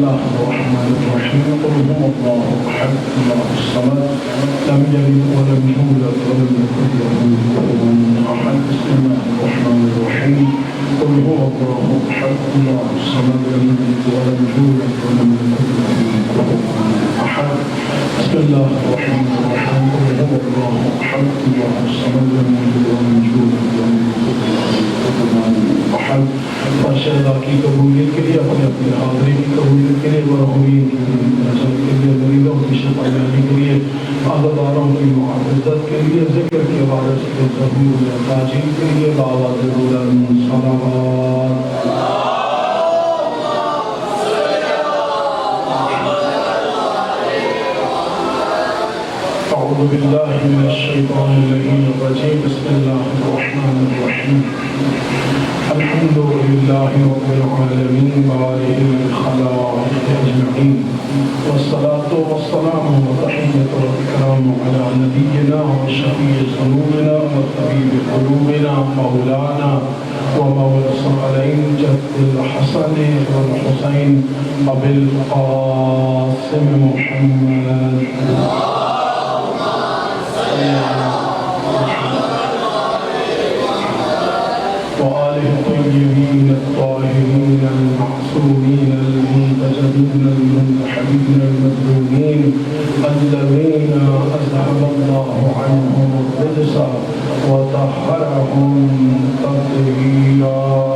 الله الرحمن الرحيم قل هو الله أحد الله الصمد لم يلد ولم يولد ولم يكن له كفوا أحد بسم الله الرحمن الرحيم قل هو الله أحد الله الصمد لم يلد ولم يولد ولم يكن له كفوا أحد بسم الله الرحمن الرحيم قل هو الله أحد الله الصمد لم يلد ولم يولد ولم يكن له كفوا أحد فاشهد کی قبولیت کے لیے اپنے اپنے حاضری کی قبولیت کے لیے مرحومین کی نظر کے لیے مریضوں کی شفاعت کے لیے عزاداروں کی محافظت کے لیے ذکر کی عبادت کے ظہور تاجیل کے لیے باوات بلند صلوات أعوذ بالله من الشيطان اللعين الرجيم بسم الله الرحمن الرحيم الحمد لله رب العالمين بارئ الخلائق أجمعين والصلاة والسلام وتحية والإكرام على نبينا وشفيع ذنوبنا وطبيب قلوبنا مولانا ومولى الثقلين جد الحسن والحسين أبي القاسم محمد وآله الطيبين الطاهرين المعصومين المنتجبين المنتحبين المظلومين الذين أذهب الله عنهم الرجس وطهرهم تطهيرا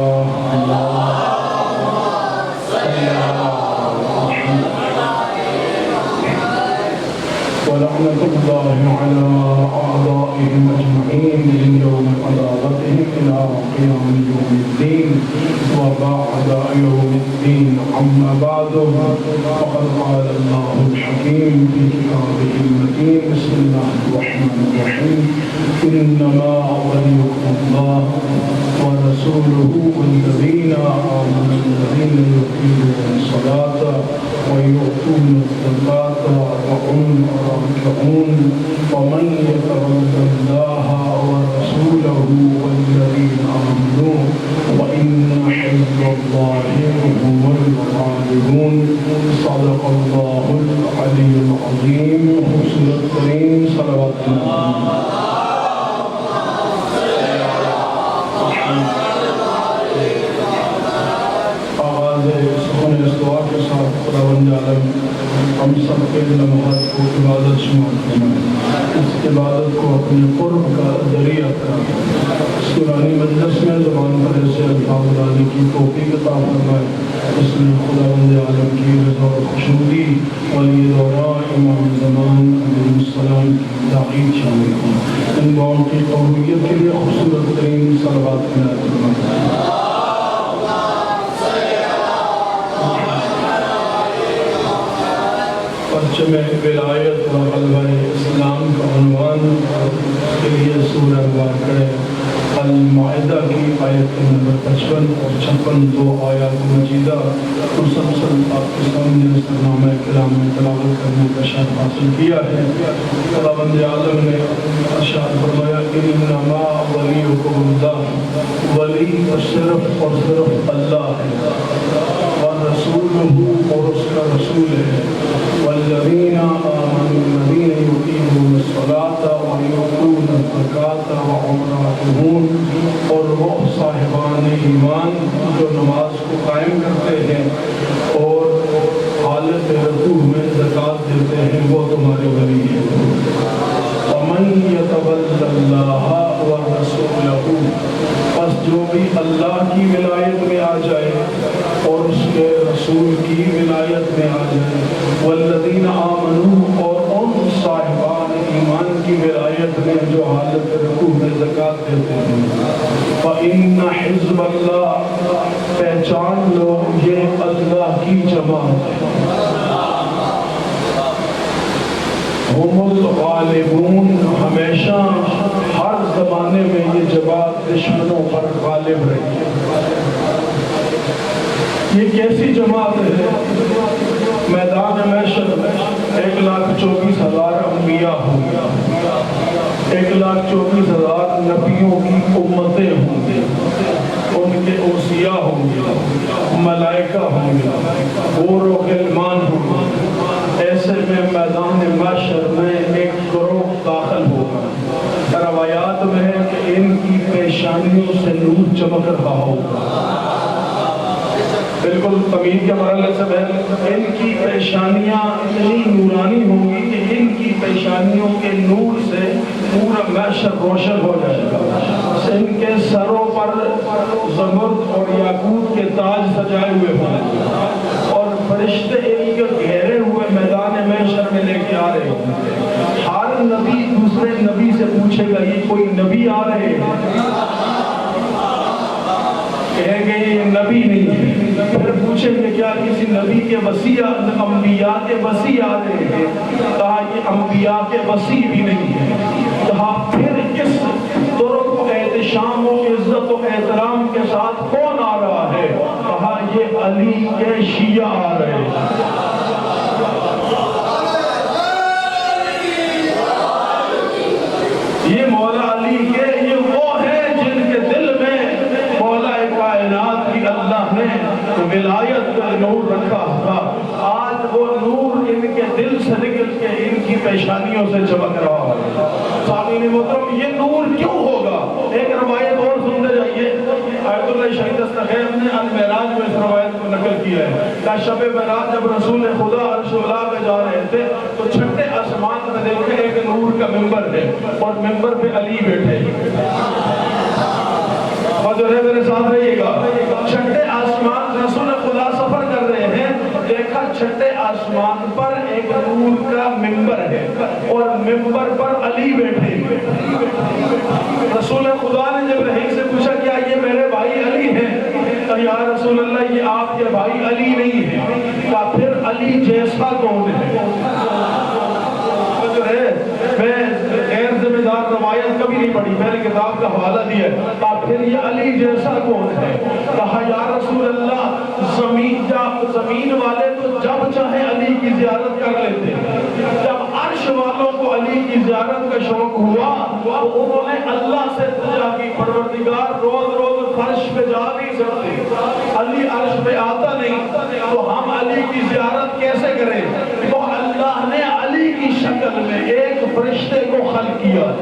ولعنة الله على أعدائهم أجمعين من يوم عذابتهم إلى قيام يوم الدين وبعد يوم الدين أما بعد فقد قال الله الحكيم في كتابه المتين بسم الله الرحمن الرحيم إنما وليكم الله ورسوله والذين آمنوا الذين يقيمون الصلاة ويؤتون الزكاة وهم راكعون ومن يتول الله ورسوله والذين آمنوا وإن حزب الله هم الغالبون صدق الله العلي العظيم حسن الكريم صلوات الله خداوند عالم ہم سب کے لمحات کو عبادت شمار فرمائے اس عبادت کو اپنے قرب کا ذریعہ کرائے اس قرآنی مجلس میں زبان پر ایسے الفاظ لانے کی توفیق عطا فرمائے اس میں خداوند عالم کی رضا و خوشنودی ولی دورہ امام زمان علیہ السلام کی تحقیق شامل ہوں ان دعاؤں کی قبولیت کے لیے خوبصورت ترین صلوات عنایت فرمائے پرچم ولایت و غلبہ اسلام کا عنوان کے لیے سورہ مبارکہ المائدہ کی آیت نمبر 55 اور 56 دو آیات مجیدہ مسلسل آپ کے سامنے نامہ کلام میں تلاوت کرنے کا شرف حاصل کیا ہے خداوند عالم نے ارشاد فرمایا انما ولیکم اللہ ولی صرف اور صرف اللہ ہے ورسولہ اور اس کا رسول ہے والذین آمنوا الذین یقیمون الصلاة ویؤتون الزکاة وهم راکعون اور وہ صاحبان ایمان جو نماز کو قائم کرتے ہیں اور حالت رکوع میں زکوٰۃ دیتے ہیں وہ تمہارے ولی ہیں ومن یتول اللہ ورسولہ پس جو بھی اللہ کی ولایت میں آ جائے اور اس کے رسول کی ولایت میں آ جائے والذین آمنوا اور ان صاحبان ایمان کی ولایت میں جو حالت رکوع میں زکوٰۃ دیتے ہیں فإن حزب اللہ پہچان لو یہ اللہ کی جماعت ہے ہم الغالبون ہمیشہ ہر زمانے میں یہ جماعت دشمنوں پر غالب رہی ہے یہ کیسی جماعت ہے میدان محشر 1,24,000 انبیاء ہوں 1,24,000 نبیوں کی امتیں ہوں گی، ان کے اوصیاء ہوں گے، ملائکہ ہوں گے، حور و غلمان ہوں گے۔ ایسے میں میدان محشر میں ایک گروہ داخل ہوگا۔ روایات میں ہے کہ ان کی پیشانیوں سے نور چمک رہا ہوگا، بالکل تمیم کے مرحلے سے ہے۔ ان کی پیشانیاں اتنی نورانی ہوں گی کہ ان کی پیشانیوں کے نور سے پورا محشر روشن ہو جائے گا۔ ان کے سروں پر زمرد اور یاقوت کے تاج سجائے ہوئے ہوں گے، اور فرشتے ان کے گھیرے ہوئے میدان محشر میں لے کے آ رہے ہوں گے۔ ہر نبی دوسرے نبی سے پوچھے گا یہ کوئی نبی آ رہے ہیں؟ کہیں گے یہ نبی نہیں ہے۔ پھر پوچھیں گے کیا کسی نبی کے وصی انبیاء کے وصی آ رہے ہیں؟ کہا یہ انبیاء کے وصی بھی نہیں ہے۔ کہا پھر کس طرق و احتشام و عزت و احترام کے ساتھ کون آ رہا ہے؟ کہا یہ علی کے شیعہ آ رہے ہیں۔ یہ مولا علی کے یہ وہ ہیں جن کے دل میں مولا کائنات کی اللہ نے ولایت کا نور رکھا تھا۔ آج وہ نور ان کے دل سے نکل کے ان کی پیشانیوں سے چمک رہا ہے۔ سامعین محترم، یہ نور کیوں ہوگا؟ ایک روایت اور سنتے جائیے۔ آیت اللہ شہید دستخیب نے المعراج میں اس روایت کو نقل کیا ہے کہ شب معراج جب رسول خدا عرش اعلیٰ پہ جا رہے تھے تو چھٹے آسمان میں دیکھے ایک نور کا ممبر ہے اور ممبر پہ علی بیٹھے۔ اور جو ہے میرے ساتھ رہیے گا، چھٹے آسمان رسول خدا سفر کر رہے ہیں، دیکھا چھٹے آسمان پر ایک نور کا ممبر ہے اور ممبر پر علی بیٹھے۔ رسول خدا نے جبرائیل سے پوچھا کیا یہ میرے بھائی علی ہیں؟ کہا یا رسول اللہ یہ آپ کے بھائی علی نہیں ہیں۔ کہا پھر علی جیسا کون ہے؟ جو ہے میں غیر ذمہ دار روایت کبھی نہیں پڑھی، میں نے کتاب کا حوالہ دیا ہے۔ کہا پھر یہ علی جیسا کون ہے؟ کہا یا رسول اللہ زمین والے تو جب چاہے علی کی زیارت کر لیتے، جب عرش والوں کو علی کی زیارت کا شوق ہوا تو انہوں نے اللہ سے دعا کی پروردگار روز روز فرش پہ جا نہیں سکتے، علی عرش پہ آتا نہیں، تو ہم علی کی زیارت کیسے کریں؟ تو اللہ نے علی کی شکل میں ایک فرشتے کو خلق کیا،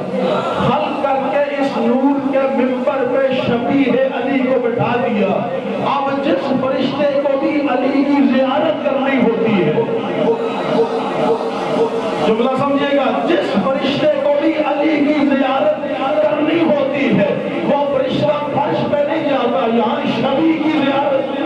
خلق کر کے اس نور کے ممبر پہ شبیہ علی کو بٹھا دیا۔ اب جس فرشتے کو بھی علی کی زیارت کرنی ہوتی ہے، جملہ سمجھے گا، جس فرشتے کو بھی علی کی زیارت کرنی ہوتی ہے وہ فرشتہ فرش پہ نہیں جاتا، یہاں شبیہ کی زیارت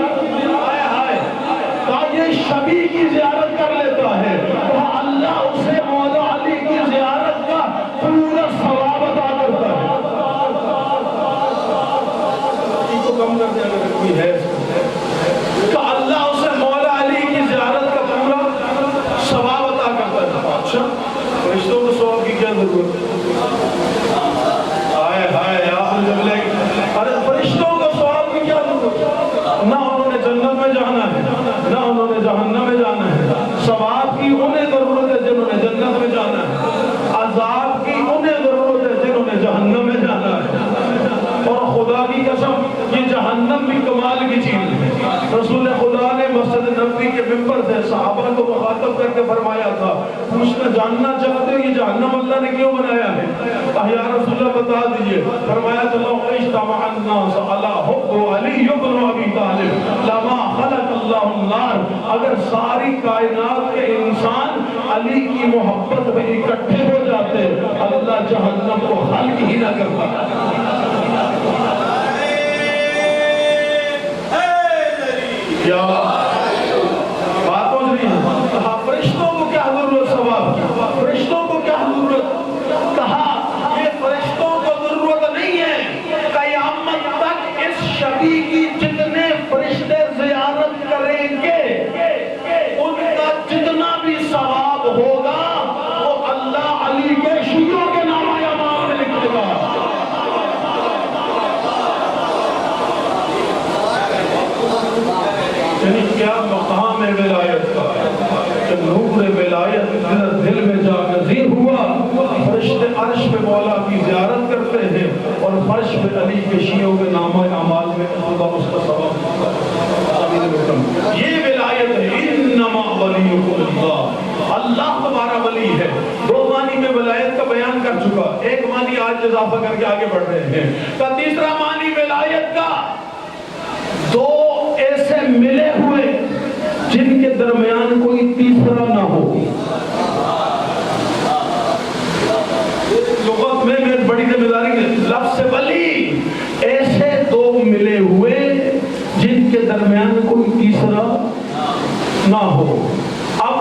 یہ شبیہ کی زیارت کر لیتا ہے، تو اللہ اسے مولا علی کی زیارت کا پورا ثواب عطا کرتا ہے۔ کو کم کر دیا اگر کوئی ہے تو اللہ اسے مولا علی کی زیارت کا پورا ثواب عطا کرتا ہے۔ اچھا فرشتوں کو ثواب کی کیا ضرورت ہے؟ ہائے ہائے آپ نے جب لے ارے فرشتوں کو ثواب کی کیا ضرورت ہے؟ نہ انہوں نے جنت میں جانا ہے نہ انہوں نے جہنم میں جانا ہے، ثواب کی انہیں ضرورت ہے جنہوں نے جنت میں جانا ہے، عذاب کی انہیں ضرورت ہے جنہوں نے جہنم میں جانا ہے۔ اور خدا کی قسم یہ جہنم بھی کمال کی چیز ہے۔ رسول خدا نے مسجد نبوی کے ممبر سے صحابہ کو مخاطب کر کے فرمایا تھا، پوچھنا جاننا چاہتے ہو یہ جہنم اللہ نے کیوں بنایا ہے؟ یا رسول اللہ بتا دیجئے۔ فرمایا لو اجتمع الناس علی حب علی بن ابی طالب لما خلق اللہ النار، اگر ساری کائنات کے انسان علی کی محبت میں اکٹھے ہو جاتے اللہ جہنم کو خلق ہی نہ کرتا۔ کیا بات پہنچ رہی ہے؟ کہا فرشتوں کو کیا ضرورت ثواب کی؟ فرشتوں کو کیا ضرورت؟ کہا یہ فرشتوں کو ضرورت نہیں ہے، قیامت تک اس شبیہ کی جتنے فرشتے زیارت کریں گے ان کا جتنا بھی ثواب ہوگا وہ اللہ علی کے شیعوں کے نامہ اعمال میں لکھ دے گا۔ یعنی کیا مقام ہے ولایت کا کہ نور ولایت دل میں جاگزین ہوا، فرشتے عرش پہ مولا کی زیارت کرتے ہیں فرش پہ علی کے شیعوں کے نامہ اعمال میں خدا اس کا ثواب دیتا ہے۔ یہ ولایت ہے، انما ولیکم اللہ، اللہ تمہارا ولی ہے۔ دو معنی میں ولایت کا بیان کر چکا، ایک معنی آج اضافہ کر کے آگے بڑھ رہے ہیں۔ کا تیسرا معنی ولایت کا، دو ایسے ملے ہوئے جن کے درمیان کوئی تیسرا نہ ہو۔ لغت میں بڑی ذمہ داری ہے، لفظ ولی، ایسے دو ملے ہوئے جن کے درمیان کوئی تیسرا نہ ہو۔ اب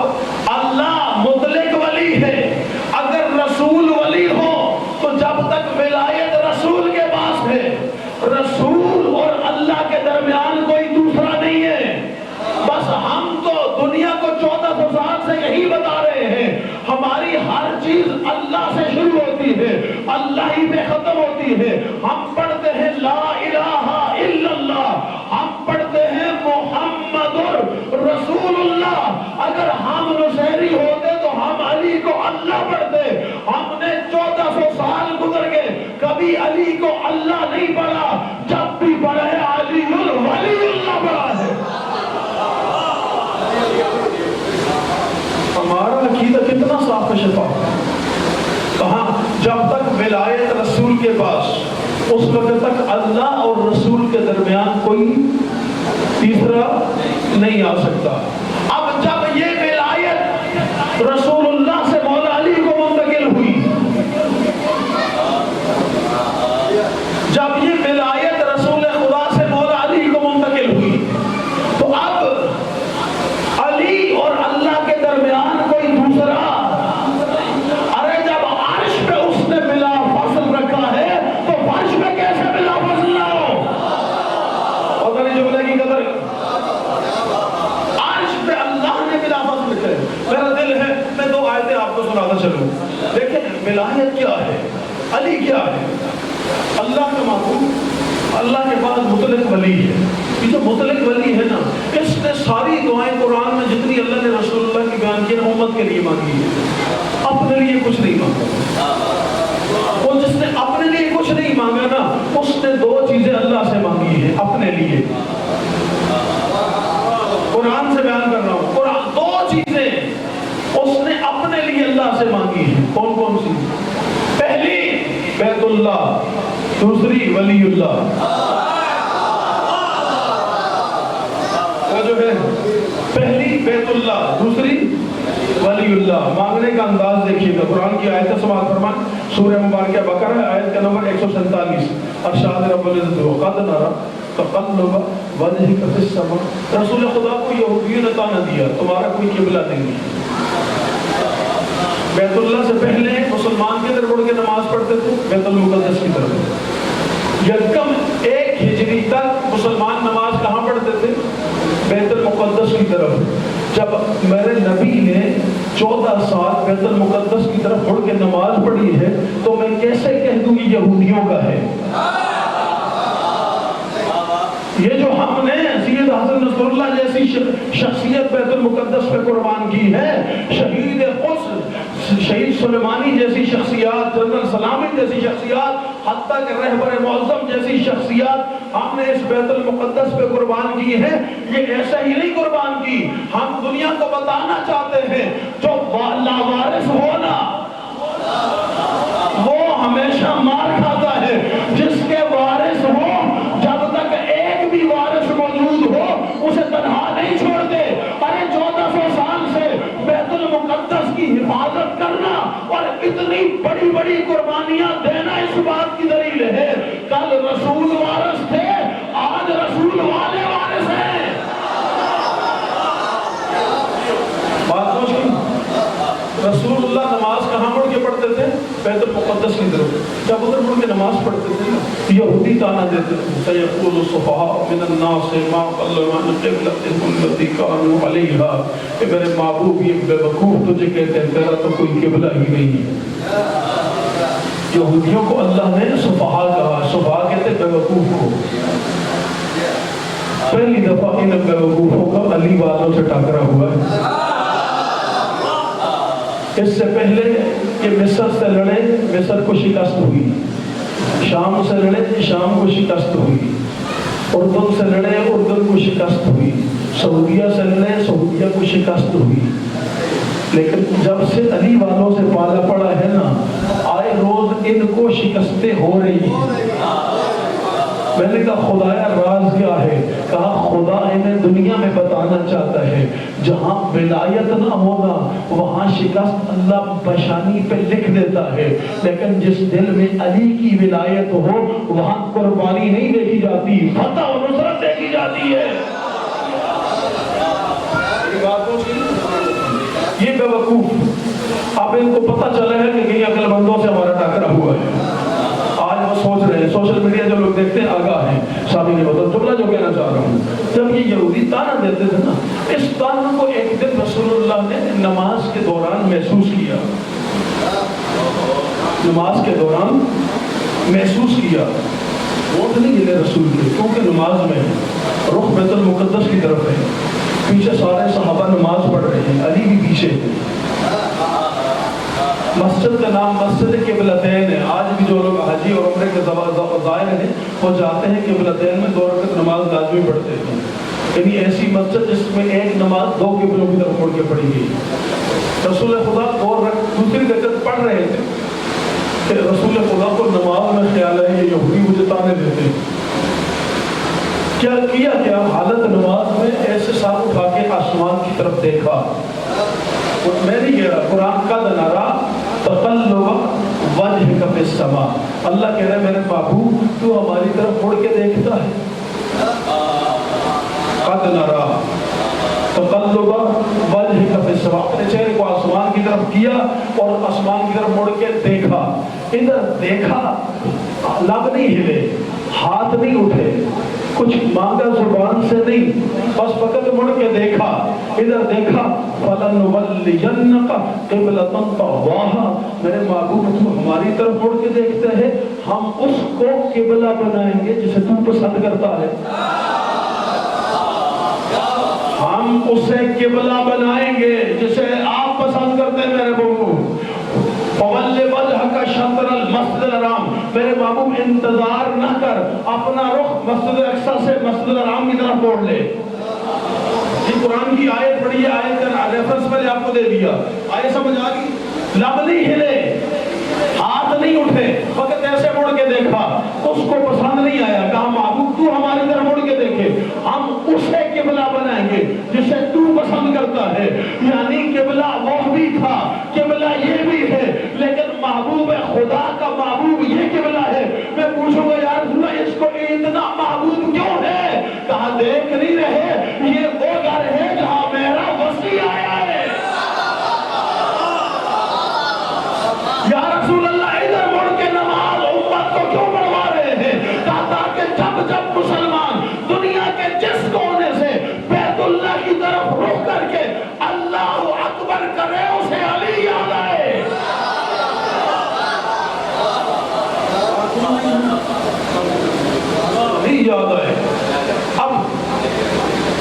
اللہ مطلق ولی ہے، اگر رسول ولی ہو تو جب تک ولایت رسول کے پاس ہے، رسول اور اللہ کے درمیان کوئی دوسرا نہیں ہے۔ بس ہم تو دنیا کو 1400 سال سے یہی بتا رہے ہیں، ہماری ہر چیز اللہ سے شروع ہوتی ہے، اللہ ہی پہ ختم ہوتی ہے۔ ہم پڑھتے ہیں لا الہ الا اللہ، ہم پڑھتے ہیں محمد رسول اللہ۔ اگر ہم نصیری ہوتے تو ہم علی کو اللہ پڑھتے۔ ہم نے 1400 سال گزر گئے، کبھی علی کو اللہ نہیں پڑھا، جب بھی پڑھے علی ولی اللہ پڑھا ہے۔ ہمارا عقیدہ کتنا صاف و شفاف، کہاں جب تک ولایت رسول کے پاس، اس وقت تک اللہ اور رسول کے درمیان کوئی تیسرا نہیں آ سکتا۔ اب جب یہ ولایت رسول اللہ سے مولا علی کو منتقل ہوئی، جب یہ ولایت رسول خدا سے مولا علی کو منتقل ہوئی، تو اب علی اور اللہ کے درمیان کوئی دوسرا، ارے جب عرش پہ اس نے بلا فصل رکھا ہے تو فرش پہ کیسے بلا فصل نہ ہو؟ اور میری جملے کی قدر، عرش پہ اللہ نے بلا فصل رکھا ہے۔ میرا دل ہے میں دو آیتیں آپ کو سناتا چلوں۔ دیکھیں ولایت کیا ہے، علی کیا ہے؟ اللہ کا معبود، اللہ کے بعد مطلق ولی ہے۔ یہ جو مطلق ولی ہے نا، اس نے ساری دعائیں قرآن میں جتنی اللہ نے رسول اللہ کی بیان کی امت کے لیے مانگی ہے، اپنے لیے کچھ نہیں مانگا۔ اور جس نے اپنے لیے کچھ نہیں مانگا نا، اس نے دو چیزیں اللہ سے مانگی ہیں اپنے لیے۔ قرآن سے بیان کر رہا ہوں، قرآن دو چیزیں اس نے اپنے لیے اللہ سے مانگی ہیں۔ کون کون سی؟ پہلی بیت اللہ، دوسری ولی اللہ۔ جو ہے پہلی بیت اللہ، دوسری ولی اللہ۔ مانگنے کا انداز دیکھیے گا، قرآن کی آیت سماعت فرمائیں، سورہ مبارکہ بقرہ آیت کا نمبر 147۔ ارشاد رب العزت وقد نرى تقلب وجهك في السماء۔ رسول خدا کو یہودیوں نے تانا دیا تمہارا کوئی قبلہ نہیں ہے۔ بیت اللہ سے پہلے مسلمان کی طرف اڑ کے نماز پڑھتے تھے، بیت المقدس کی طرف۔ یکم 1 ہجری تک مسلمان نماز کہاں پڑھتے تھے؟ بیت المقدس کی طرف۔ جب میرے نبی نے 14 سال بیت المقدس کی طرف اڑ کے نماز پڑھی ہے تو میں کیسے کہہ دوں یہ یہودیوں کا ہے؟ یہ جو ہم نے سید حسن نصر اللہ جیسی شخصیت بیت المقدس پہ قربان کی ہے، شہید قدس، شہید سلیمانی جیسی شخصیات، جنرل سلامی جیسی شخصیات، حتیٰ کہ رہبر معظم جیسی شخصیات ہم نے اس بیت المقدس پہ قربان کی ہے۔ یہ ایسا ہی نہیں قربان کی، ہم دنیا کو بتانا چاہتے ہیں جو لاوارث ہونا وہ ہمیشہ مار کھاتا ہے، جس کے وارث ہو جب تک ایک بھی وارث موجود ہو اسے تنہا نہیں چھوڑتے۔ ارے 1400 سال سے بیت المقدس کی حفاظت کرنا اور اتنی بڑی بڑی قربانیاں دینا اس بات کی دلیل ہے کل رسول وارث تھے، آج رسول والے وارث ہیں۔ بات سمجھ گئی؟ رسول اللہ نماز کہاں مڑ کے پڑھتے تھے؟ بیت المقدس کی طرف۔ جب ادھر مڑ کے نماز پڑھتے تھے یہودی تانا دیتے تھے، سیقول السفہاء من الناس ما ولوا عن قبلتهم التي كانوا عليها، کہ میرے محبوب یہ بے وقوف تجھے کہتے ہیں تیرا تو کوئی قبلہ ہی نہیں ہے۔ یہودیوں کو اللہ نے سفہاء کہا، سفہاء کہتے ہیں بے وقوف کو۔ پہلی دفعہ ان بے وقوفوں کا علی والوں سے ٹکرا ہوا ہے۔ اس سے پہلے کہ مصر سے لڑے، مصر کو شکست ہوئی، شام سے لڑے شام کو شکست ہوئی، اردن سے لڑے اردن کو شکست ہوئی، سعودیہ سے لڑے سعودیہ کو شکست ہوئی، لیکن جب سے علی والوں سے پالا پڑا ہے نا، آئے روز ان کو شکستیں ہو رہی ہیں۔ میں نے کہا خدایا راز کیا ہے؟ کہا خدا انہیں دنیا میں بتانا چاہتا ہے جہاں ولایت نہ ہونا وہاں شکست اللہ بشانی پہ لکھ دیتا ہے، لیکن جس دل میں علی کی ولایت ہو وہاں قربانی نہیں دیکھی جاتی، فتح و نصرت دیکھی جاتی ہے۔ یہ بے وقوف اب ان کو پتہ چلا ہے کہ کہیں عقل مندوں سے ہمارا ٹکرا ہوا ہے۔ آج وہ سوچ رہے ہیں، سوشل میڈیا جو لوگ دیکھتے ہیں آگاہ ہیں۔ صاحبی نے بتا جملہ جو کہنا چاہ رہا ہوں، جب یہ یہودی تانا دیتے تھے نا، اس تانا کو ایک دن رسول اللہ نے نماز کے دوران محسوس کیا، نماز کے دوران محسوس کیا۔ ووٹ نہیں گلے رسول کے، کیونکہ نماز میں رخ بیت المقدس کی طرف ہے، پیچھے سارے صحابہ نماز پڑھ رہے ہیں، علی بھی پیچھے ہے۔ مسجد کا نام مسجد قبلتین ہے۔ آج بھی جو لوگ حجی اور عمرے کے زائر ہیں وہ جاتے ہیں قبلتین میں 2 رکعت نماز لازمی پڑھتے ہیں، یعنی ایسی مسجد جس میں ایک نماز 2 قبلوں کی طرف مڑ کے پڑھی گئی۔ رسول خدا 2 رکعت دوسری رکعت پڑھ رہے تھے کہ رسول خدا کو نماز میں خیال ہے یہ یہودی مجھے تانے دیتے ہیں۔ کیا حالت نماز میں ایسے ساتھ اٹھا کے آسمان کی طرف دیکھا، میں نہیں کہہ رہا، قرآن کا نعرہ تقلب وجہک فی السماء، اللہ کہہ رہے ہیں میرے محبوب تو ہماری طرف مڑ کے دیکھتا ہے۔ قد نرا تقلب وجہک فی السماء، اپنے چہرے کو آسمان کی طرف کیا اور آسمان کی طرف مڑ کے دیکھا، ادھر دیکھا، لب نہیں ہلے، ہاتھ نہیں اٹھے، کچھ مانگا زبان سے نہیں، بس فقط مڑ کے دیکھا، ادھر دیکھا، فَلَنُوَلِّيَنَّكَ قِبْلَةً تَرْضَاهَا، میرے محبوب تو ہماری طرف مڑ کے دیکھتے ہیں، ہم اس کو قبلہ بنائیں گے جسے تو پسند کرتا ہے، ہم اسے قبلہ بنائیں گے جسے آپ پسند کرتے ہیں میرے محبوب۔ فَوَلِّ وَجْهَكَ شَطْرَ الْمَسْجِدِ الْحَرَامِ، میرے محبوب انتظار نہ کر، اپنا رخ مسجد اقصی سے مسجد الحرام کی طرف موڑ لے۔ یہ قرآن کی آیت پڑھی ہے، آیت کا ریفرنس میں نے آپ کو دے دیا، آیت سمجھ آ گئی؟ لب نہیں ہلے، ہاتھ نہیں اٹھے، فقط ایسے مڑ کے دیکھا، اس کو پسند نہیں آیا، کہا محبوب تو ہماری طرف مڑ کے دیکھے، ہم اسے قبلہ بنائیں گے جسے تو پسند کرتا ہے۔ یعنی قبلہ وہ بھی تھا، قبلہ یہ بھی ہے، لیکن محبوب خدا کا محبوب یہ قبلہ ہے۔ میں پوچھوں گا یا رسول اللہ اس کو اتنا محبوب کیوں ہے؟ کہا دیکھ نہیں رہے یہ وہ گھر ہے جہاں میرا وسیع آیا ہے۔ یا رسول اللہ ادھر مڑ کے نماز امت کو کیوں پڑھوا رہے ہیں؟ کہا تاکہ جب جب مسلمان دنیا کے جس کونے سے بیت اللہ کی طرف رخ کر کے اللہ اکبر کرے اسے علی یاد آئے۔ علی یاد آئے۔ اب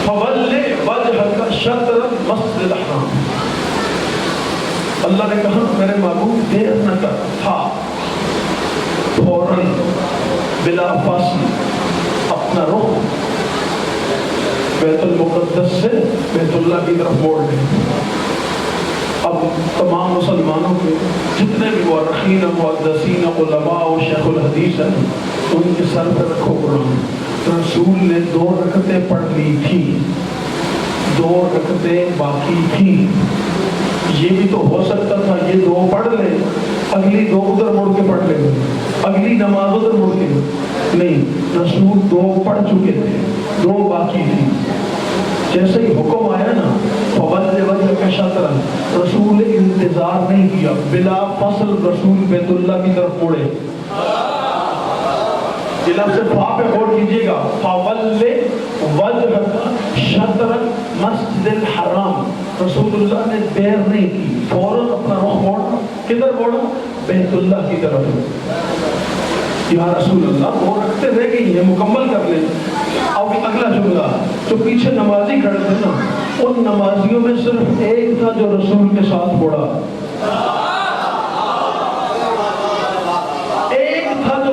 فَوَلِّ وَجْهَكَ شَطْرَ الْمَسْجِدِ الْحَرَامِ، اللہ نے کہا میرے محبوب دیر نہ کر، تھا فوراً بلا فاصل اپنا رخ بیت المقدس سے بیت اللہ کی طرف موڑ لے۔ اب تمام مسلمانوں کے جتنے بھی مورخین، محدثین، علماء و شیخ الحدیث ہیں ان کے سر پہ رکھو قرآن۔ رسول نے 2 رکعتیں پڑھ لی تھی، 2 رکعتیں باقی تھی، یہ بھی تو ہو سکتا تھا یہ 2 پڑھ لیں، اگلی 2 ادھر مڑ کے پڑھ لیں، اگلی نماز ادھر مڑ کے، نہیں، رسول 2 پڑھ چکے تھے، 2 باقی تھی۔ جیسے ہی حکم آیا نا فَوَلِّ وَجْهَكَ شَطْرَ، رسول نے انتظار نہیں کیا، بلا فصل رسول بیت اللہ کی طرف موڑے۔ یہ لفظ فا پہ غور کیجئے گا، فَوَلِّ وَجْهَكَ شَطْرَ الْمَسْجِدِ الْحَرَامِ، رسول اللہ نے دیر نہیں کی، فوراً اپنا رخ موڑا، کدھر موڑا؟ بیت اللہ کی طرف۔ یا رسول اللہ 2 رکعتیں رہ گئی ہیں، مکمل کر لیں۔ اب اگلا جملہ، جو پیچھے نمازی کھڑے تھے نا، ان نمازیوں میں صرف ایک تھا جو رسول کے ساتھ موڑا، ایک تھا جو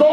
2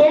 2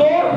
2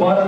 12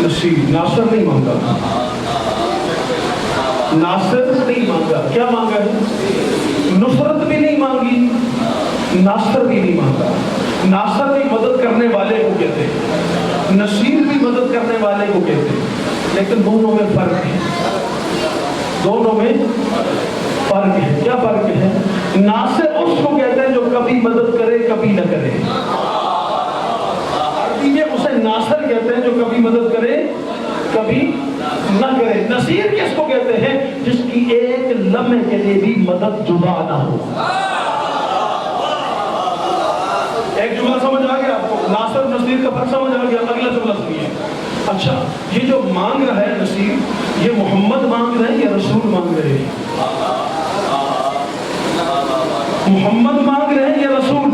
نصیر، ناصر نہیں مانگا، ناصر نہیں مانگا، کیا مانگا ہے؟ نصرت بھی نہیں مانگی، ناصر بھی نہیں مانگا۔ ناصر بھی مدد کرنے والے کو کہتے ہیں، نصیر بھی مدد کرنے والے کو کہتے ہیں، لیکن دونوں میں فرق ہے، دونوں میں فرق ہے۔ کیا فرق ہے؟ ناصر اس کو کہتے ہیں جو کبھی مدد کرے کبھی نہ کرے، عربی میں اسے ناصر کہتے ہیں جو کبھی مدد کرے کبھی نہ کرے۔ نصیر کس کو کہتے ہیں؟ جس کی ایک لمحے کے لیے بھی مدد جدا نہ ہو۔ ایک جملہ سمجھ آ گیا آپ کو؟ ناصر نصیر کا فرق سمجھ آ گیا؟ اگلا جملہ سنیے۔ اچھا، یہ جو مانگ رہا ہے نصیر، یہ محمد مانگ رہے ہیں یا رسول مانگ رہے ہیں؟ محمد مانگ رہے ہیں یا رسول؟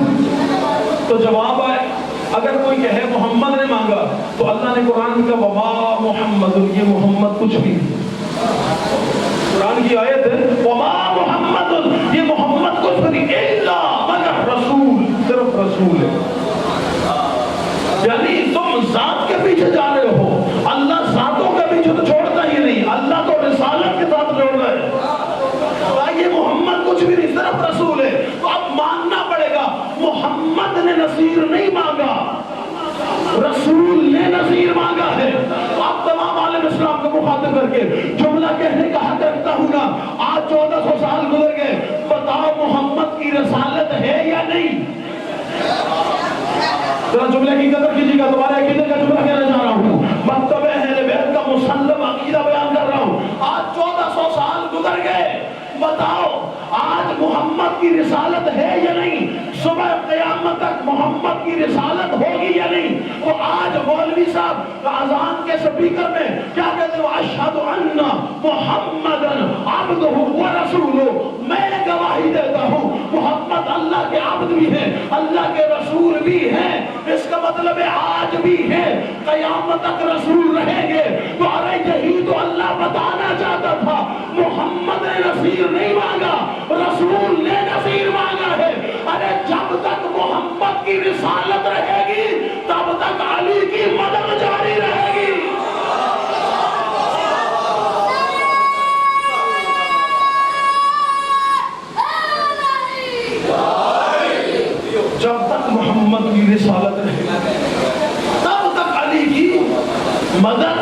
تو جواب آئے، اگر کوئی کہے محمد نے مانگا تو اللہ نے قرآن کا وما محمد، یہ محمد کچھ بھی نہیں۔ قرآن کی آیت ہے وما محمد، یہ محمد کچھ بھی نہیں، الا مگر رسول، صرف رسول ہے۔ یعنی تم ذات کے پیچھے جا رہے ہو، اللہ ذاتوں کے پیچھے تو چھوڑتا ہی نہیں، اللہ تو رسالت کے ساتھ جوڑ رہا ہے۔ یہ محمد کچھ بھی نہیں، صرف رسول ہے۔ تو اب ماننا پڑے گا، محمد نے نصیر نہیں مانگا، رسول نے نصیر مانگا ہے۔ تو اب تمام عالم اسلام کو مخاطب کر کے جملہ کہنے کا حق رکھتا ہوں نا، آج 1400 سال گزر گئے، بتاؤ محمد کی رسالت ہے یا نہیں؟ ذرا جملے کی قدر کیجیے گا، تمہارے عقیدے کا جملہ کہنا چاہ رہا ہوں، مکتب اہل بیت کا مسلم عقیدہ بیان کر رہا ہوں۔ آج 1400 سال گزر گئے، بتاؤ آج محمد کی رسالت ہے یا نہیں؟ صبح قیامت تک محمد کی رسالت ہوگی یا نہیں؟ وہ آج مولوی صاحب اذان کے سپیکر میں کیا کہتے ہیں؟ اشہد ان محمد عبدہ ورسولہ، میں گواہی دیتا ہوں محمد اللہ کے عبد بھی ہیں، اللہ کے رسول بھی ہیں۔ اس کا مطلب ہے آج بھی ہے، قیامت تک رسول رہیں گے۔ تو ارے یہی تو اللہ بتانا چاہتا تھا، محمد نے نصیر نہیں مانگا، رسول نے نصیر مانگا ہے۔ ارے جب تک محمد کی رسالت رہے گی تب تک علی کی مدد جاری رہے گی۔ جب تک محمد کی رسالت رہے گی تب تک علی کی مدد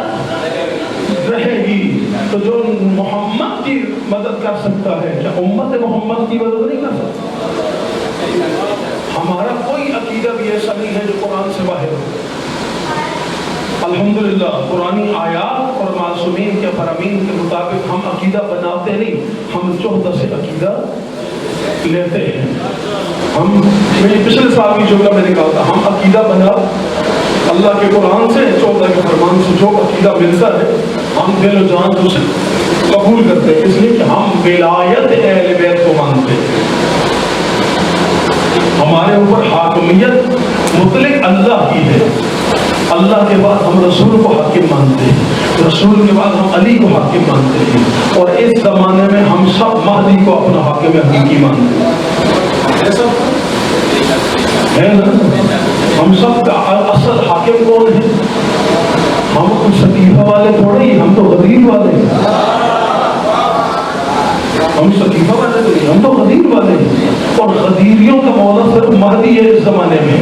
رہے گی۔ تو جو محمد کی مدد کر سکتا ہے، کیا امت محمد کی مدد نہیں کر سکتا؟ ہمارا کوئی عقیدہ بھی ایسا نہیں ہے جو قرآن سے باہر ہو۔ الحمدللہ قرآنی آیات اور معصومین کے فرامین کے مطابق ہم عقیدہ بناتے نہیں، ہم چوہدہ سے عقیدہ لیتے ہیں۔ ہم پچھلے سال کی جملہ میں نے کہا تھا، ہم عقیدہ بنا اللہ کے قرآن سے، 14 کے فرمان سے جو عقیدہ ملتا ہے ہم دل و جان سے اسے قبول کرتے ہیں، اس لیے کہ ہم ولایت اہل بیت کو مانتے ہیں۔ ہمارے اوپر حاکمیت مطلق اللہ کی ہے، اللہ کے بعد ہم رسول کو حاکم مانتے ہیں، رسول کے بعد ہم علی کو حاکم مانتے ہیں، اور اس زمانے میں ہم سب مہدی کو اپنا حاکم حقیقی مانتے ہیں۔ ایسا ہے نا؟ ہم سب کا اصل حاکم کون ہے؟ ہم کچھ سقیفہ والے تھوڑے ہی، ہم تو غدیر والے ہیں۔ ہم سقیفہ والے نہیں، ہم تو غدیر والے ہیں، اور غدیریوں کا مولا صرف مہدی ہے اس زمانے میں۔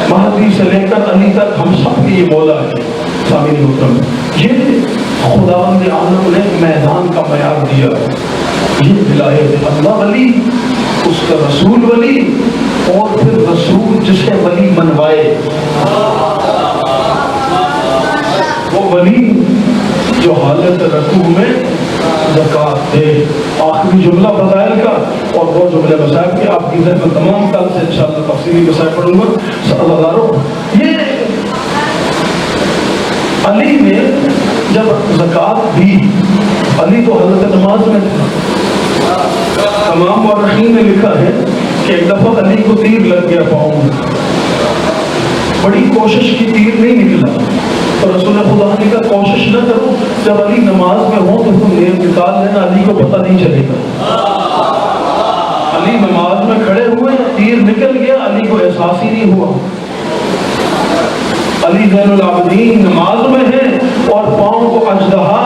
مہدی سے لے کر علی تک ہم سب کی یہ مولا ہے۔ سامعین محترم، یہ خداوند عالم نے میدان کا معیار دیا ہے، یہ ولایت ہے۔ اللہ ولی، اس کا رسول ولی، اور پھر رسول جسے ولی منوائے، وہ ولی جو حالت رکوع میں زکوٰۃ دے۔ آخری جملہ فضائل کا اور وہ جملے مسائل کے، آپ کی ذہن میں تمام کل سے انشاءاللہ تفصیلی مسائل پڑھوں گا۔ یہ علی نے جب زکوٰۃ دی، علی تو حضرت نماز میں تھا، تمام مورخین نے لکھا ہے کہ ایک دفعہ علی کو تیر لگ گیا پاؤں میں، بڑی کوشش کی، تیر نہیں نکلا، تو رسول خدا نے کہا کوشش نہ کرو، جب علی نماز میں ہو تو تم نکال لینا، علی کو پتہ نہیں چلے گا۔ علی نماز میں کھڑے ہوئے، تیر نکل گیا، علی کو احساس ہی نہیں ہوا۔ علی زین العابدین نماز میں ہے اور پاؤں کو اژدہا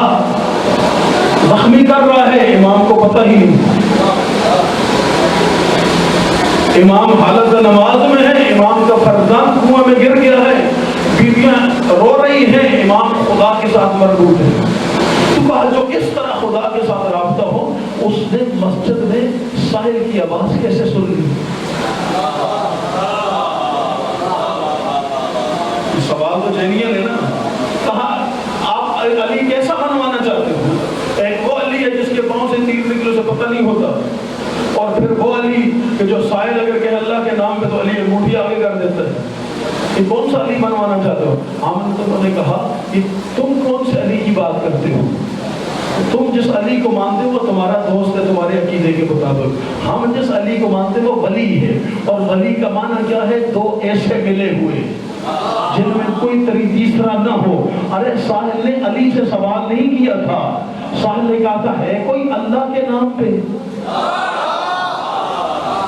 زخمی کر رہا ہے، امام کو پتہ ہی نہیں۔ امام حالت نماز میں ہے، امام کا فرزند کنویں میں گر گیا ہے، بیویاں رو رہی ہیں، امام خدا کے ساتھ مربوط ہے۔ تو کہا جو اس طرح خدا کے ساتھ رابطہ ہو، اس نے مسجد میں ساحل کی آواز کیسے سن لی؟ سوال تو جینین ہے نا۔ کہا آپ علی کیسا بنوانا چاہتے ہو؟ ایک وہ علی ہے جس کے پاؤں سے تیر نکلے سے پتہ نہیں ہوتا، اور پھر وہ علی کہ جو سائل اگر کہ اللہ کے نام پہ تو علی انگوٹھی آگے کر دیتا ہے۔ یہ کون سا علی بنوانا چاہتے ہو؟ انہوں نے کہا کہ تم کون سے علی کی بات کرتے ہو؟ تم جس علی کو مانتے ہو وہ تمہارا دوست ہے تمہارے عقیدے کے مطابق، ہم جس علی کو مانتے وہ ولی ہے، اور ولی کا معنی کیا ہے؟ دو ایسے ملے ہوئے جن میں کوئی تیسرا نہ ہو۔ ارے ساحل نے علی سے سوال نہیں کیا تھا، ساحل نے کہا تھا ہے کوئی اللہ کے نام پہ؟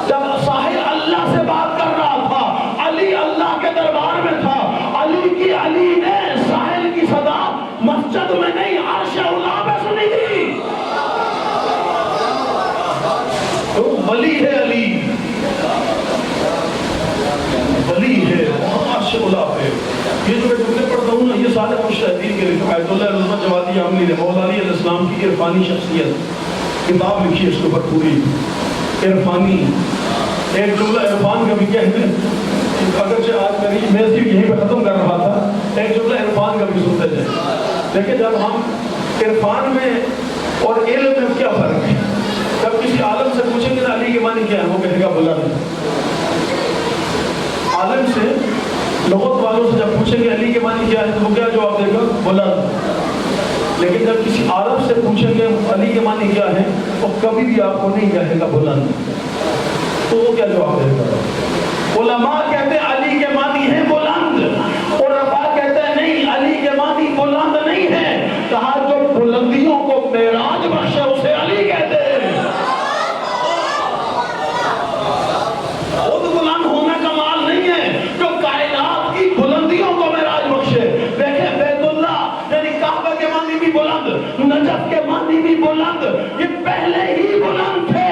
جب ساحل اللہ سے بات کر رہا تھا، علی اللہ کے دربار میں تھا، علی نے ساحل کی صدا مسجد میں نہیں عرش اولا پہ سنی تھی۔ تو ولی ہے علی، ولی ہے عرش اولا پہ۔ یہ جو میں جملے پڑھتا ہوں نا، یہ سارے مجتہدین کے لکھے، آیت اللہ علامہ جوادی عاملی نے مولا علی علیہ السلام کی عرفانی شخصیت کتاب لکھی ہے، اس کے اوپر پوری عرفانی۔ ایک جملہ عرفان کا بھی کہتے ہیں، اگرچہ آج میں صرف یہیں پہ ختم کر رہا تھا، ایک جملہ عرفان کا بھی سنتے جائیں۔ دیکھیں جب ہم عرفان میں اور علم میں کیا فرق ہے؟ جب کسی عالم سے پوچھیں گے نا علی کے معنی کیا ہے، وہ کہے گا بلند۔ عالم سے، لغت والوں سے جب پوچھیں گے علی کے معنی کیا ہے تو وہ کیا جواب دے گا؟ بلند۔ لیکن جب کسی عرب سے پوچھیں گے علی کے معنی کیا ہے، وہ کبھی بھی آپ کو نہیں کہے گا بلند، تو وہ کیا جواب دے گا؟ علماء کہتے ہیں علی کے معنی ہے بلند، اور رفا کہتے ہیں نہیں، علی کے معنی بلند نہیں ہے، کہا جو بلندیوں کو معراج بخشے اسے علی کہتے ہیں۔ خود بلند ہونا کمال نہیں ہے، جو کائنات کی بلندیوں کو معراج بخشے۔ دیکھیں بیت اللہ یعنی کعبہ کے معنی بھی بلند، نجف کے معنی بھی بلند، یہ پہلے ہی بلند تھے،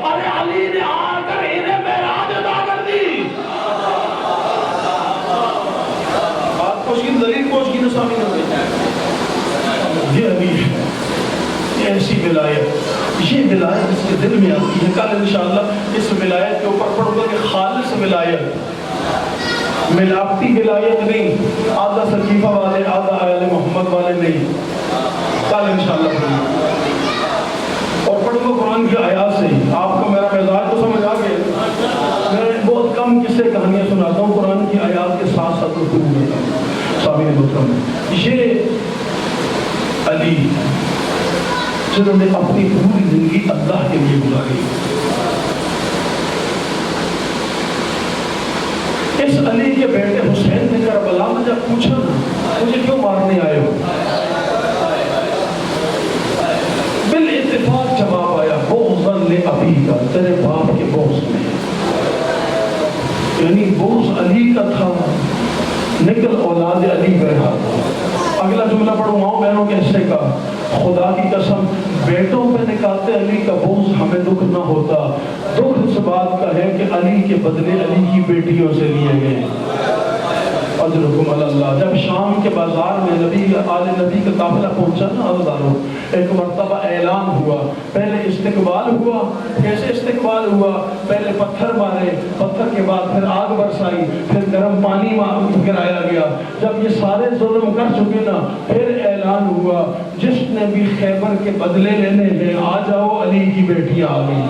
ارے علی نے آ کر انہیں معراج ادا کر دی۔ بات کوشکی دلیل کوشکی نسامی نہ یہ علی ہے، یہ ایسی ولایت، یہ ولایت اس کے دل میں آتی ہے۔ کل انشاءاللہ اس ولایت کے اوپر پڑھوں گا کہ خالص ولایت، ملاوٹی ولایت نہیں، آدھا سقیفہ والے آدھا آل محمد والے نہیں، کل انشاءاللہ پڑھوں گا۔ اور پڑھوں گا قرآن کی آیات سے ہی۔ آپ کو میرا مزاج تو سمجھ آ گیا، میں بہت کم قصے کہانیاں سناتا ہوں، قرآن کی آیات کے ساتھ ساتھ گفتگو کرتا ہوں۔ سامعین محترم، یہ علی جنہوں نے اپنی پوری زندگی اللہ کے لیے گزاری، اس علی کے بیٹے حسین نے کربلا میں جب پوچھا نا مجھے کیوں مارنے آئے ہو، بالاتفاق جواب آیا بغضاً لأبی کا، تیرے باپ کے بغض میں، یعنی بغض علی کا تھا، نکل اولاد علی بہرحال۔ اگلا جملہ پڑھوں ماؤں بہنوں کے حصے کا، خدا کی قسم بیٹوں پہ نکالتے علی کا بغض ہمیں دکھ نہ ہوتا، دکھ اس بات کا ہے کہ علی کے بدلے علی کی بیٹیوں سے لیے گئے۔ اجرکم علی اللہ۔ جب شام کے بازار میں نبی آل نبی کا قافلہ پہنچا نا عزیزانو، ایک مرتبہ اعلان ہوا، پہلے استقبال ہوا۔ کیسے استقبال ہوا؟ پہلے پتھر مارے، پتھر کے بعد پھر آگ برسائی، پھر گرم پانی گرایا گیا۔ جب یہ سارے ظلم کر چکے نا، پھر اعلان ہوا جس نے بھی خیبر کے بدلے لینے ہیں آ جاؤ، علی کی بیٹیاں آ گئی۔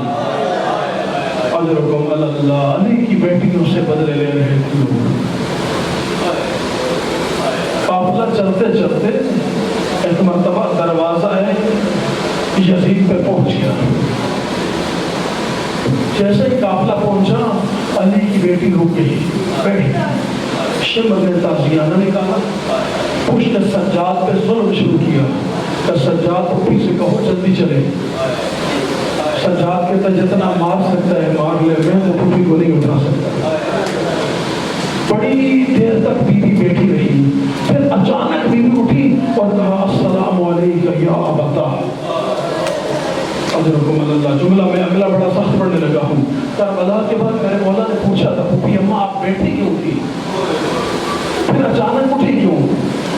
اجرکم علی اللہ۔ علی کی بیٹیوں سے بدلے لے رہے تھے۔ قافلہ چلتے چلتے ایک مرتبہ دروازہ ہے یزید پہ پہنچ گیا۔ جیسے ہی قافلہ پہنچا علی کی بیٹی رک گئی، بیٹھی، شمر نے تازیانہ نکالا، پشت سجاد پہ ظلم شروع کیا کہ سجاد کو پی سے کہو جلدی چلے۔ سجاد کہتا جتنا مار سکتا ہے مار لے، میں تو پوری کو نہیں اٹھا سکتا۔ بڑی دیر تک بیوی بیٹھی رہی، پھر اچانک بیوی اٹھی اور کہا السلام علیکم یا ابتا اجرکم اللہ۔ جملہ میں اگلا بڑا سخت پڑھنے لگا ہوں۔ کربلا کے بعد میرے مولا نے پوچھا تھا پھوپھی اماں آپ بیٹھی کیوں تھی، پھر اچانک اٹھی کیوں؟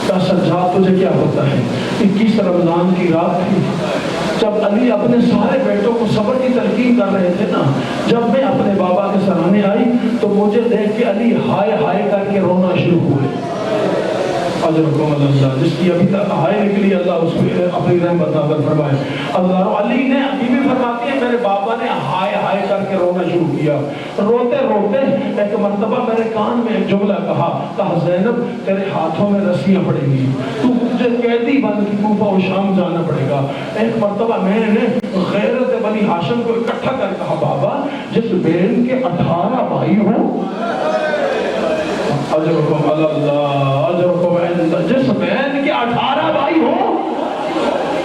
کہا سجاد تجھے کیا پتا ہے 21 رمضان کی رات تھی، جب علی اپنے سارے بیٹوں کو صبر کی تلقین کر رہے تھے نا، جب میں اپنے بابا کے سرانے آئی تو مجھے دیکھ کے علی ہائے ہائے کر کے رونا شروع ہوئے۔ اجرکم اللہ، جس کی ابھی تک ہائے نکلی اللہ اس پہ اپنی رحمت نازل فرمائے۔ اللہ علی نے ابھی بھی فرماتی ہے میرے بابا نے ہائے ہائے کر کے رونا شروع کیا، روتے روتے ایک مرتبہ میرے کان میں ایک جملہ کہا زینب تیرے ہاتھوں میں رسیاں پڑیں گی، تو مجھے قیدی بن کے کوفہ و شام جانا پڑے گا۔ ایک مرتبہ میں نے غیرت بنی ہاشم کو اکٹھا کر کہا بابا جس بہن کے 18 بھائی ہوں، اجرکم اللہ اجرکم اللہ، جس بہن کے 18 بھائی ہوں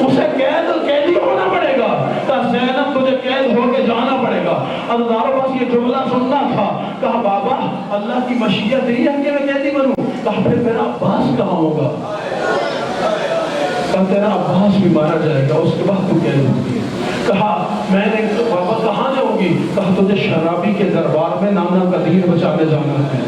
اسے قیدی ہونا پڑے گا، تو زینب تجھے قید ہو کے جانا پڑے گا۔ اللہ بس یہ جملہ سننا تھا۔ کہا بابا اللہ کی مشیت یہی ہے کہ میں قیدی بنوں۔ کہا پھر میرا عباس کہاں ہوگا؟ کہا تیرا عباس بھی مارا جائے گا، اس کے بعد تو قید ہوگی۔ کہا میں نے بابا کہاں جاؤں گی؟ کہا تجھے شرابی کے دربار میں نانا کا دین بچانے جانا ہے۔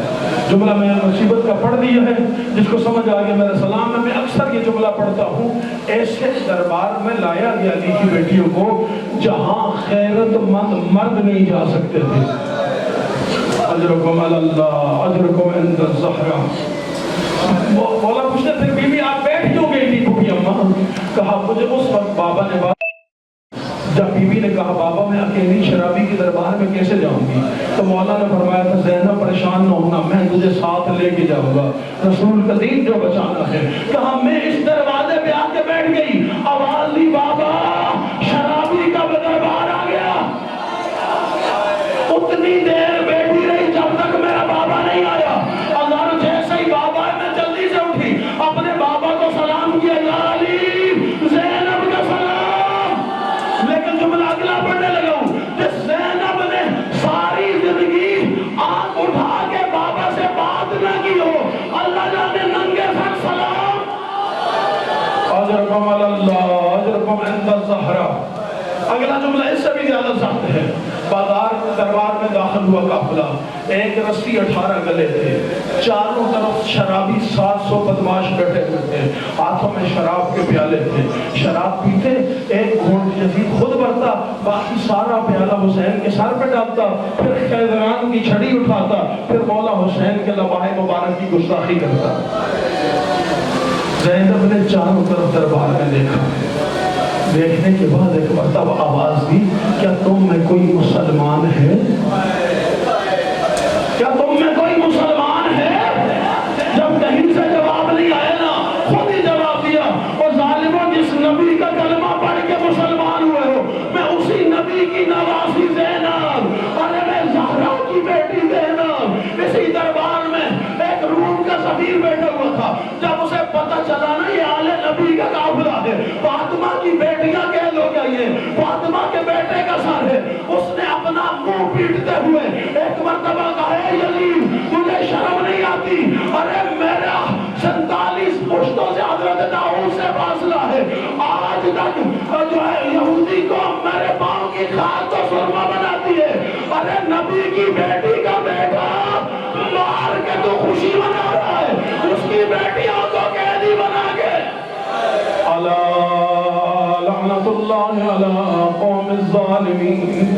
جملہ میں مصیبت کا پڑھ دیا ہے، جس کو سمجھ آگیا میرے سلام میں اکثر یہ جملہ پڑھتا ہوں۔ ایسے دربار میں لایا گیا علی کی بیٹیوں کو جہاں غیرت مند مرد نہیں جا سکتے تھے۔ اجرکم اللہ اجرکم عند الزہرا۔ مولا پوچھتے پھر بی بی آپ بیٹھ کیوں گئی تھی پھوپھی اماں؟ کہا مجھے اس وقت بابا نے جب بی بی نے کہا بابا میں اکیلی شرابی کے دربار میں کیسے جاؤں گی، تو مولا نے فرمایا تھا زینب پریشان نہ ہونا، میں تجھے ساتھ لے کے جاؤں گا، رسول کا دین جو بچانا ہے۔ کہا میں اس دروازے پہ آ کے بیٹھ گئی، آواز دی بابا شرابی کا دربار آ گیا۔ اتنی دیر بیٹھی رہی جب تک میرا بابا نہیں آیا۔ اللہ جیسے ہی بابا ہے میں جلدی سے اٹھی، اپنے بابا کو سلام کیا یا علی زینب کا سلام، لیکن جملہ اگلا پڑھنے لگا ہوں جس زینب نے ساری زندگی آنکھ اٹھا کے بابا سے بات نہ کی ہو، اللہ جانے ننگے سر سلام۔ اجرکم اللہ اجرکم عند الزہرا۔ اگلا جملہ اس سے بھی زیادہ سخت ہے۔ بازار دربار میں داخل ہوا قافلہ، ایک رسی 18 گلے تھے، چاروں طرف شرابی 700 بدماش بیٹھے ہوئے تھے، ہاتھوں میں شراب کے پیالے تھے، شراب پیتے، ایک گھونٹ یزید خود بھرتا، باقی سارا پیالہ حسین کے سر پہ ڈالتا، پھر خیزران کی چھڑی اٹھاتا، پھر مولا حسین کے لبائے مبارک کی گستاخی کرتا۔ زینب نے چاروں طرف دربار میں دیکھا، دیکھنے کے بعد ایک مرتبہ آواز دی کیا تم میں کوئی مسلمان ہے؟ کیا تم میں کوئی مسلمان ہے؟ جب کہیں سے جواب نہیں آیا نا خود ہی جواب دیا، اور ظالموں جس نبی کا کلمہ پڑھ کے مسلمان ہوئے ہو، میں اسی نبی کی نواسی زینب، ارے میں زہرا کی بیٹی زینب۔ اسی دربار میں ایک روم کا سفیر بیٹھا ہوا تھا، جب اسے پتہ چلا نا یہ آل نبی کا قافلہ ہے، فاطمہ کی بیٹیاں کہہ لو گیا یہ فاطمہ کے بیٹے کا سر ہے، اس نے اپنا منہ پیٹتے ہوئے ایک مرتبہ کہا اے یزید تجھے شرم نہیں آتی؟ ارے میرا 47 پشتوں سے حضرت داؤد سے فاصلہ ہے، آج تک جو ہے یہودی کو میرے پاؤں کی کھال تو سرما بناتی ہے، ارے نبی کی بیٹی کا بیٹا مار کے تو خوشی منا رہا ہے، اس کی بیٹیوں کو قیدی بنا کے۔ لعنت اللہ علی قوم الظالمین۔